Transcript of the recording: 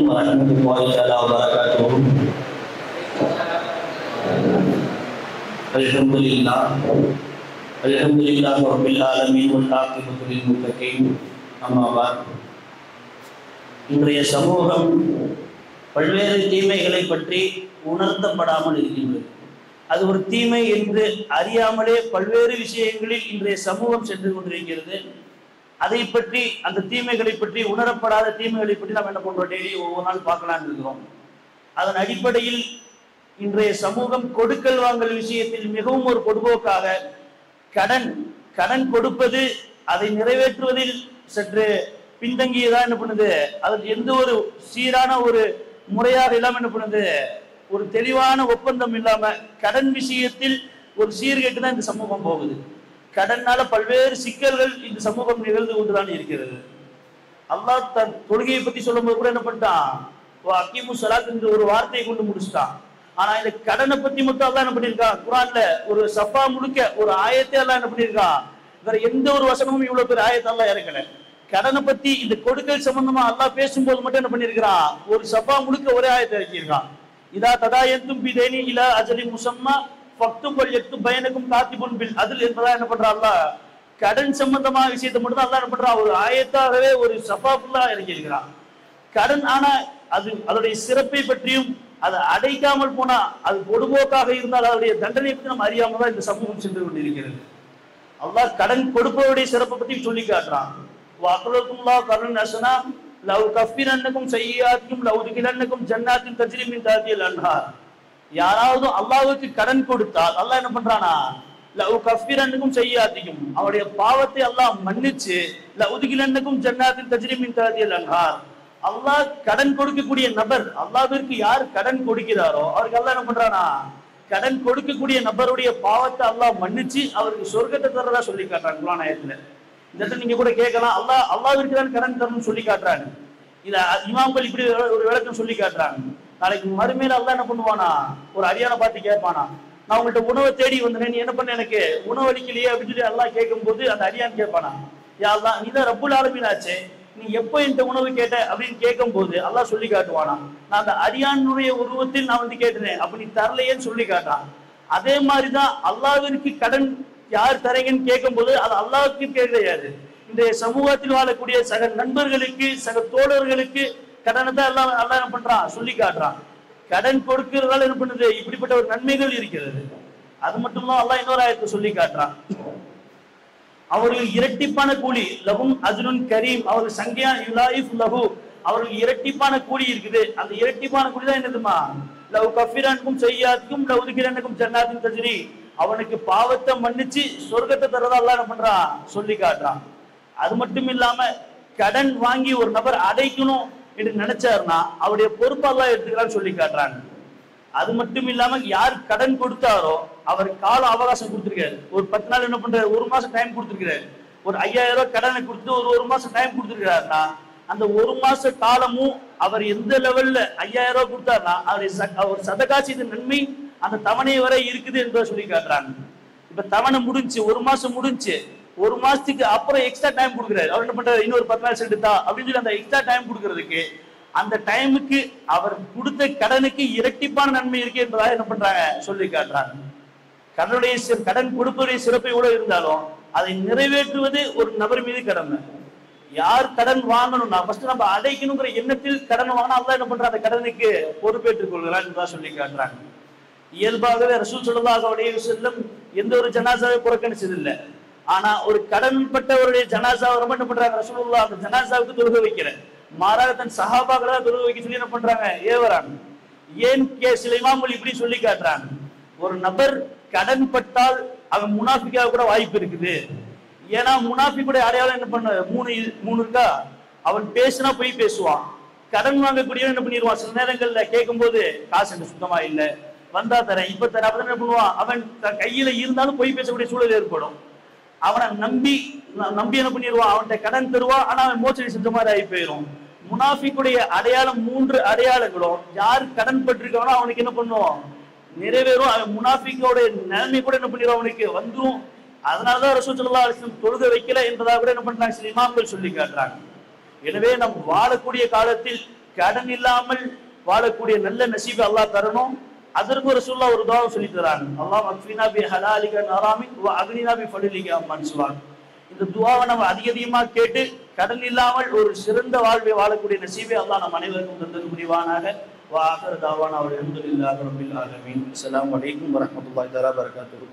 warahmatullahi wabarakatuh. Alhamdulillah rabbil alamin wal aqibatu lil muttaqin. Amma ba'd. இன்றைய சமூகம் பல்வேறு தீமைகளை பற்றி உணர்த்தப்படாமல் இருக்கின்றது. அது ஒரு தீமை என்று அறியாமலே பல்வேறு விஷயங்களில் இன்றைய சமூகம் சென்று கொண்டிருக்கிறது. அதை பற்றி, அந்த தீமைகளை பற்றி, உணரப்படாத தீமைகளை பற்றி நாம் என்ன பண்றோம், டெய்லி ஒவ்வொரு நாள் பார்க்கலாம் இருக்கிறோம். அதன் அடிப்படையில் இன்றைய சமூகம் கொடுக்கல் வாங்கல் விஷயத்தில் மிகவும் ஒரு பொதுபோக்காக கடன் கொடுப்பது, அதை நிறைவேற்றுவதில் சற்று பின்தங்கியதா என்ன பண்ணுது, அதில் எந்த ஒரு சீரான ஒரு முறையாக இல்லாம என்ன பண்ணுது, ஒரு தெளிவான ஒப்பந்தம் இல்லாம கடன் விஷயத்தில் ஒரு சீர்கேட்டு தான் இந்த சமூகம் போகுது. கடனால பல்வேறு சிக்கல்கள் இந்த சமூகம் நிகழ்ந்து கொண்டுதான் இருக்கிறது. அல்லாஹ் தன் தொழுகையை பத்தி சொல்லும் போது கூட என்ன பண்ணிட்டான், அக்கீமு ஸலாத் என்ற ஒரு வார்த்தையை கொண்டு முடிச்சுட்டான். ஆனா இந்த கடனை பத்தி மட்டும் அல்லாஹ் என்ன பண்ணியிருக்கான், குர்ஆன்ல ஒரு சஃபா முழுக்க ஒரு ஆயத்தை அல்லாஹ் என்ன பண்ணியிருக்கான், வேற எந்த ஒரு வசனமும் இவ்வளவு பெரிய ஆயத்தை அல்லாஹ் இறக்கல. கடனை பத்தி இந்த கொடுக்கல் சம்பந்தமா அல்லாஹ் பேசும்போது மட்டும் என்ன பண்ணியிருக்கிறான், ஒரு சஃபா முழுக்க ஒரே ஆயத்தை இறக்கியிருக்கான். இதா ததாயந்தும் பிதைனி இலா அஜலி முஸம்மா ஃபக்துபல் யக்துப் பைனகும் காத்திபுன் பில் அத்ல் என்பதா என்ன பண்றா அல்லாஹ், கடன் சம்பந்தமான விஷயத்தை மட்டும் தான் அல்லாஹ் என்ன பண்றான், ஒரு ஆயத்தாகவே ஒரு சஃபா ஃபுல்லா இறக்கியிருக்கிறான். கடன் ஆனா அது அதோடைய சிறப்பை பற்றியும், அதை அடைக்காமல் போனா அது பொதுபோக்காக இருந்தால் அதனுடைய தண்டனை பற்றி நம்ம அறியாம தான் இந்த சமூகம் சென்று கொண்டிருக்கிறது. அல்லாஹ் கடன் கொடுப்பவருடைய சிறப்பை பற்றி சொல்லி காட்டுறான். வஅக்ரதுல்லாஹ் கர்னன் ஹஸனா லவ் கஃபிரன்னகும் சய்யியாத்திக்கும் லவ் துகிலன்னகும் ஜன்னாத்தின் தஜ்ரி மின் தஹ்திஹில் அன்ஹார். யாராவது அல்லாஹ்வுக்கு கடன் கொடுத்தால் அல்லாஹ் என்ன பண்றானா, லவ் கஃபிரன்னகும் சய்யியாத்திக்கும், அவருடைய பாவத்தை அல்லாஹ் மன்னிச்சு லவ் துகிலன்னகும் ஜன்னாத்தின் தஜ்ரி மின் தஹ்திஹில் அன்ஹார். அல்லாஹ் கடன் கொடுக்கக்கூடிய நபர், அல்லாஹ்விற்கு யார் கடன் கொடுக்கிறாரோ அவருக்கு அல்லாஹ் என்ன பண்றானா, கடன் கொடுக்கக்கூடிய நபருடைய பாவத்தை அல்லாஹ் மன்னிச்சு அவருக்கு சொர்க்கத்தை தரதா சொல்லி காட்டுறாங்க குர்ஆன் ஆயத்துல. இந்த இடத்துல நீங்க கூட கேட்கலாம், அல்லாஹ்விற்கு தான் கடன் தரணும்னு சொல்லி காட்டுறாங்க. இத இமாம்கள் இப்படி ஒரு விளக்கம் சொல்லி காட்டுறாங்க. நாளைக்கு மறுமையில அல்லாஹ் என்ன பண்ணுவானா, ஒரு அடியானை பார்த்து கேட்பானா, நான் உங்கள்கிட்ட உணவை தேடி வந்தேன், நீ என்ன பண்ண, எனக்கு உணவு அளிக்கலையே அப்படின்னு சொல்லி அல்லாஹ் கேட்கும் போது அந்த அடியான் கேட்பானா, யா அல்லாஹ் நீ தான் ரப்புல் ஆலமீன் ஆச்சே, நீ எப்போ இந்த உணவு கேட்ட அப்படின்னு கேட்கும் போது அல்லாஹ் சொல்லி காட்டுவானா, நான் அந்த அடியானுடைய உருவத்தில் நான் வந்து கேட்டேன், அப்ப நீ தரலையேன்னு சொல்லி காட்டான். அதே மாதிரிதான் அல்லாஹ்விற்கு கடன் யார் தரீங்கன்னு கேட்கும் போது அது அல்லாஹ்வுக்கு கிடையாது, இந்த சமூகத்தில் வாழக்கூடிய சக நண்பர்களுக்கு, சக தோழர்களுக்கு கடனை தான் அல்லாஹ் என்ன பண்றான், சொல்லி காட்டுறான். கடன் கொடுக்கிறதால என்ன பண்ணுது, இப்படிப்பட்ட ஒரு நன்மைகள் இருக்கிறது. அது மட்டும் தான் அல்லாஹ் இன்னொரு ஆயத்தை சொல்லி காட்டுறான். அவர்கள் இரட்டிப்பான கூலி, லஹும் அஜ்ருன் கரீம், அவர்கள் சங்கையா யுலாயிஃப் லஹு, அவர்களுக்கு இரட்டிப்பான கூலி இருக்குது. அந்த இரட்டிப்பான கூலி தான் என்னதுமா, லவ் கஃபிரன்கும் சய்யாத்திக்கும் லவ் துகிலன்னகும் ஜன்னாத்தின் தஜ்ரி, அவனுக்கு பாவத்தை மன்னிச்சு சொர்க்கத்தை தரதா அல்லாஹ் என்ன பண்றான், சொல்லி காட்டுறான். அது மட்டும் இல்லாம கடன் வாங்கி ஒரு நபர் அடைக்கணும் என்று நினைச்சாருன்னா அவருடைய பொறுப்பு அல்லாஹ் எடுத்துக்கிறான்னு சொல்லி காட்டுறாங்க. அது மட்டும் இல்லாம யார் கடன் கொடுத்தாரோ அவர் கால அவகாசம் கொடுத்திருக்காரு. ஒரு 10 நாள் என்ன பண்றாரு, ஒரு மாசம் டைம் கொடுத்திருக்கிறாரு. ஒரு 5000 ரூபாய் கடனை கொடுத்து ஒரு மாசம் டைம் கொடுத்திருக்கிறாருன்னா அந்த ஒரு மாச காலமும் அவர் எந்த லெவல்ல 5000 ரூபாய் கொடுத்தாருன்னா அவர் சதகா செய்த நன்மை அந்த தவணை வரை இருக்குது என்பதை சொல்லி காட்டுறாங்க. இப்ப தவணை முடிஞ்சு ஒரு மாசம் முடிஞ்சு, ஒரு மாசத்துக்கு அப்புறம் எக்ஸ்ட்ரா டைம் கொடுக்குறாரு. அவர் என்ன பண்றாரு, இன்னொரு 10 நாள் செலுத்தா அப்படின்னு சொல்லி அந்த எக்ஸ்ட்ரா டைம் கொடுக்கறதுக்கு, அந்த டைமுக்கு அவர் கொடுத்த கடனுக்கு இரட்டிப்பான நன்மை இருக்கு என்பதாக என்ன பண்றாங்க, சொல்லி காட்டுறாங்க. கடன் கொடுப்பவருடைய சிறப்பை கூட இருந்தாலும் அதை நிறைவேற்றுவது ஒரு நபர் மீது கடமை. யார் கடன் வாங்கணும்னா ஃபர்ஸ்ட் நம்ம அடைக்கணுங்கிற எண்ணத்தில் கடன் வாங்கினா அல்லாஹ் என்ன பண்றாங்க, அந்த கடனுக்கு பொறுப்பேற்றுக் கொள்கிறான் என்பதாக சொல்லி காட்டுறாங்க. இயல்பாகவே ரசூல் ஸல்லல்லாஹு அலைஹி வஸல்லம் எந்த ஒரு ஜனாசாவை புறக்கணிச்சது இல்லை. ஆனா ஒரு கடன் பட்டவருடைய ஜனாசாவை ரொம்ப என்ன பண்றாங்க, ரசூலுல்லாஹ் அந்த ஜனாசாவுக்கு தொழுக வைக்கிற, மாறாக தன் சஹாபாக்களை தொழுக வைக்க சொல்லி என்ன பண்றாங்க, ஏவறாங்க. ஏன் சில இமாம்கள் இப்படி சொல்லி காட்டுறாங்க, ஒரு நபர் கடன் பட்டால் அவன் முனாஃபிக்காக கூட வாய்ப்பு இருக்குது. ஏன்னா முனாஃபிக்குடைய அடையாளம் என்ன பண்ண மூணு இருக்கா, அவன் பேசினா போய் பேசுவான். கடன் வாங்கக்கூடியவன் என்ன பண்ணிடுவான், சில நேரங்கள்ல கேட்கும் போது காசு என்ன சுத்தமா இல்லை, வந்தா தரேன் இப்ப தரேன், அப்பதான் என்ன பண்ணுவான், அவன் கையில இருந்தாலும் போய் பேசக்கூடிய சூழல் ஏற்படும். அவனை நம்பி என்ன பண்ணிடுவான், அவன்கிட்ட கடன் தருவான், ஆனா அவன் மோசடி செஞ்ச மாதிரி ஆகி போயிடும். முனாஃபிக்குடைய அடையாளம் 3 அடையாளங்களும் யார் கடன் பட்டிருக்கானோ அவனுக்கு என்ன பண்ணுவோம், நிறைவேறும். அவன் முனாஃபிக்கோட நிலைமை கூட என்ன பண்ணிடுவான், அவனுக்கு வந்துடும். அதனாலதான் ரசூல் ஸல்லல்லாஹு அலைஹி வஸல்லம் தொழுக வைக்கல என்பதாக கூட என்ன பண்றாங்க, சில இமாம்கள் சொல்லி காட்டுறாங்க. எனவே நம் வாழக்கூடிய காலத்தில் கடன் இல்லாமல் வாழக்கூடிய நல்ல நசீபை அல்லாஹ் தரணும். அதற்கு ரசூலுல்லாஹ் ஒரு துஆ சொல்லி தராங்க. அல்லாஹ் மக்ஃபினா பி ஹலாலிக ஹராமின் வ அக்னினா பி ஃபலிலிக அம்மான் சொல்வாங்க. இந்த துஆவை நம்ம அதிகமா கேட்டு கடன் இல்லாமல் ஒரு சிறந்த வாழ்வை வாழக்கூடிய நசீபை அல்லாஹ் நம் அனைவருக்கும் தந்தது புரிவானாக. வ ஆகிரு தாவானா அல்ஹம்துலில்லாஹி ரப்பில் ஆலமீன். அஸ்ஸலாமு அலைக்கும் வரஹ்மத்துல்லாஹி தஆலா வபரகாத்துஹு.